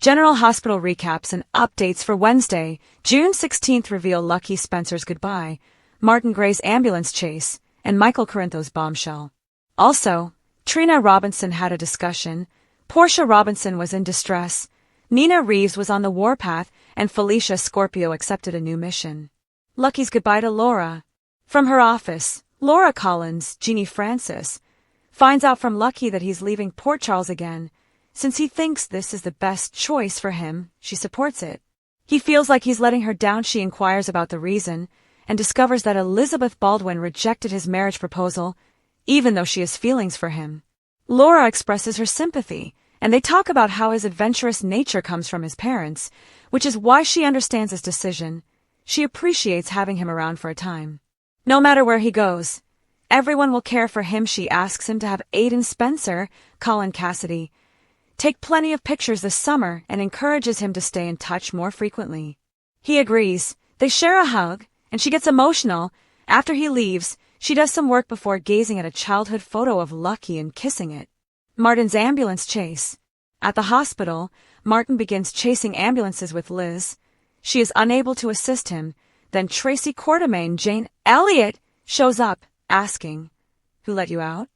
General Hospital recaps and updates for Wednesday, June 16th reveal Lucky Spencer's goodbye, Martin Gray's ambulance chase, and Michael Corinthos' bombshell. Also, Trina Robinson had a discussion, Portia Robinson was in distress, Nina Reeves was on the warpath, and Felicia Scorpio accepted a new mission. Lucky's goodbye to Laura. From her office, Laura Collins, Jeannie Francis, finds out from Lucky that he's leaving Port Charles again. Since he thinks this is the best choice for him, she supports it. He feels like he's letting her down. She inquires about the reason, and discovers that Elizabeth Baldwin rejected his marriage proposal, even though she has feelings for him. Laura expresses her sympathy, and they talk about how his adventurous nature comes from his parents, which is why she understands his decision. She appreciates having him around for a time. No matter where he goes, everyone will care for him. She asks him to have Aiden Spencer, Colin Cassidy, take plenty of pictures this summer and encourages him to stay in touch more frequently. He agrees. They share a hug, and she gets emotional. After he leaves, she does some work before gazing at a childhood photo of Lucky and kissing it. Martin's ambulance chase. At the hospital, Martin begins chasing ambulances with Liz. She is unable to assist him. Then Tracy Quartermain, Jane Elliott, shows up, asking, "Who let you out?"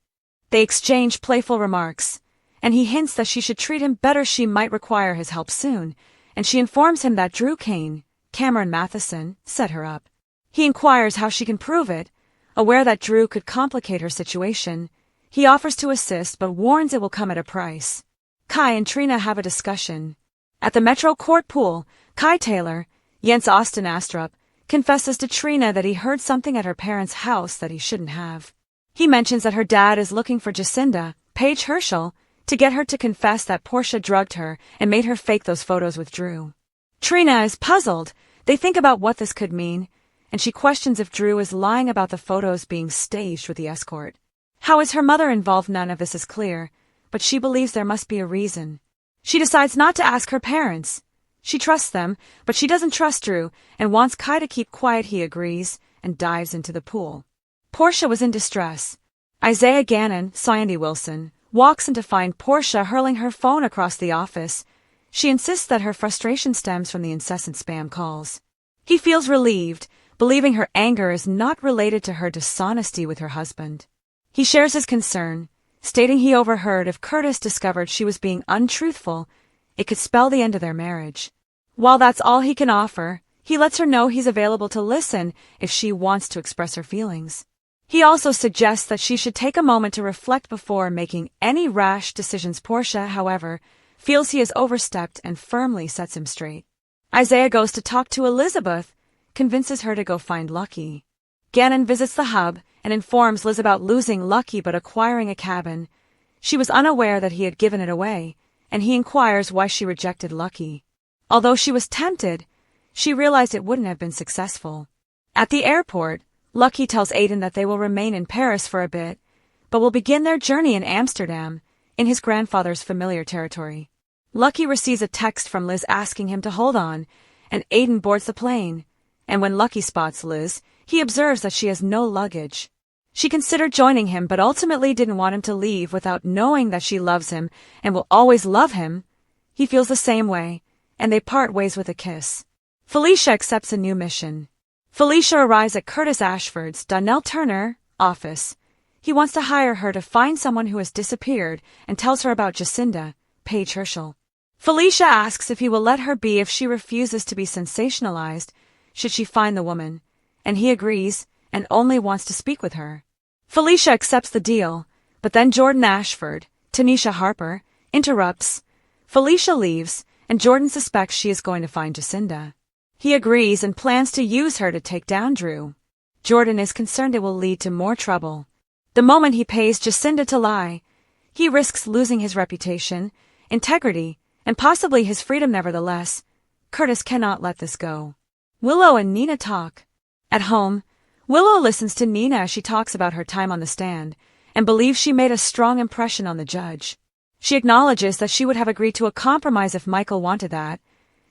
They exchange playful remarks, and he hints that she should treat him better. She might require his help soon, and she informs him that Drew Kane, Cameron Matheson, set her up. He inquires how she can prove it. Aware that Drew could complicate her situation, he offers to assist but warns it will come at a price. Kai and Trina have a discussion. At the Metro Court pool, Kai Taylor, Jens Austin Astrup, confesses to Trina that he heard something at her parents' house that he shouldn't have. He mentions that her dad is looking for Jacinda, Paige Herschel, to get her to confess that Portia drugged her and made her fake those photos with Drew. Trina is puzzled. They think about what this could mean, and she questions if Drew is lying about the photos being staged with the escort. How is her mother involved? None of this is clear, but she believes there must be a reason. She decides not to ask her parents. She trusts them, but she doesn't trust Drew and wants Kai to keep quiet. He agrees and dives into the pool. Portia was in distress. Isaiah Gannon, Sandy Wilson, walks in to find Portia hurling her phone across the office. She insists that her frustration stems from the incessant spam calls. He feels relieved, believing her anger is not related to her dishonesty with her husband. He shares his concern, stating he overheard if Curtis discovered she was being untruthful, it could spell the end of their marriage. While that's all he can offer, he lets her know he's available to listen if she wants to express her feelings. He also suggests that she should take a moment to reflect before making any rash decisions. Portia, however, feels he has overstepped and firmly sets him straight. Isaiah goes to talk to Elizabeth, convinces her to go find Lucky. Gannon visits the hub and informs Liz about losing Lucky but acquiring a cabin. She was unaware that he had given it away, and he inquires why she rejected Lucky. Although she was tempted, she realized it wouldn't have been successful. At the airport, Lucky tells Aiden that they will remain in Paris for a bit, but will begin their journey in Amsterdam, in his grandfather's familiar territory. Lucky receives a text from Liz asking him to hold on, and Aiden boards the plane. And when Lucky spots Liz, he observes that she has no luggage. She considered joining him but ultimately didn't want him to leave without knowing that she loves him and will always love him. He feels the same way, and they part ways with a kiss. Felicia accepts a new mission. Felicia arrives at Curtis Ashford's, Donnell Turner, office. He wants to hire her to find someone who has disappeared and tells her about Jacinda, Paige Herschel. Felicia asks if he will let her be if she refuses to be sensationalized, should she find the woman, and he agrees and only wants to speak with her. Felicia accepts the deal, but then Jordan Ashford, Tanisha Harper, interrupts. Felicia leaves, and Jordan suspects she is going to find Jacinda. He agrees and plans to use her to take down Drew. Jordan is concerned it will lead to more trouble. The moment he pays Jacinda to lie, he risks losing his reputation, integrity, and possibly his freedom. Nevertheless, Curtis cannot let this go. Willow and Nina talk. At home, Willow listens to Nina as she talks about her time on the stand, and believes she made a strong impression on the judge. She acknowledges that she would have agreed to a compromise if Michael wanted that.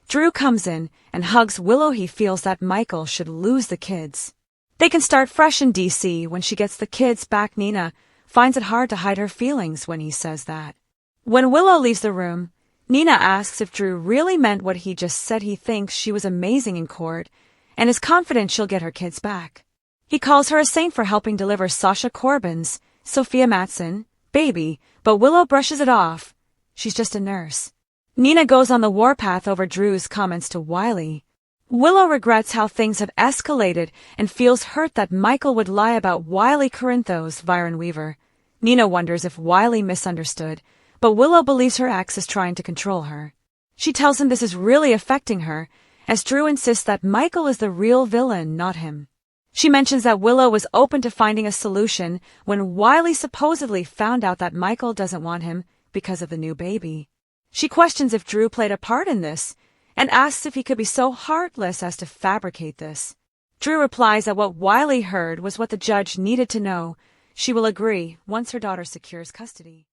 Drew comes in and hugs Willow. He feels that Michael should lose the kids. They can start fresh in D.C. When she gets the kids back, Nina finds it hard to hide her feelings when he says that. When Willow leaves the room, Nina asks if Drew really meant what he just said. He thinks she was amazing in court and is confident she'll get her kids back. He calls her a saint for helping deliver Sasha Corbin's, Sophia Matson, baby, but Willow brushes it off. She's just a nurse. Nina goes on the warpath over Drew's comments to Wiley. Willow regrets how things have escalated and feels hurt that Michael would lie about Wiley Corinthos, Viren Weaver. Nina wonders if Wiley misunderstood, but Willow believes her ex is trying to control her. She tells him this is really affecting her, as Drew insists that Michael is the real villain, not him. She mentions that Willow was open to finding a solution when Wiley supposedly found out that Michael doesn't want him because of the new baby. She questions if Drew played a part in this, and asks if he could be so heartless as to fabricate this. Drew replies that what Wiley heard was what the judge needed to know. She will agree once her daughter secures custody.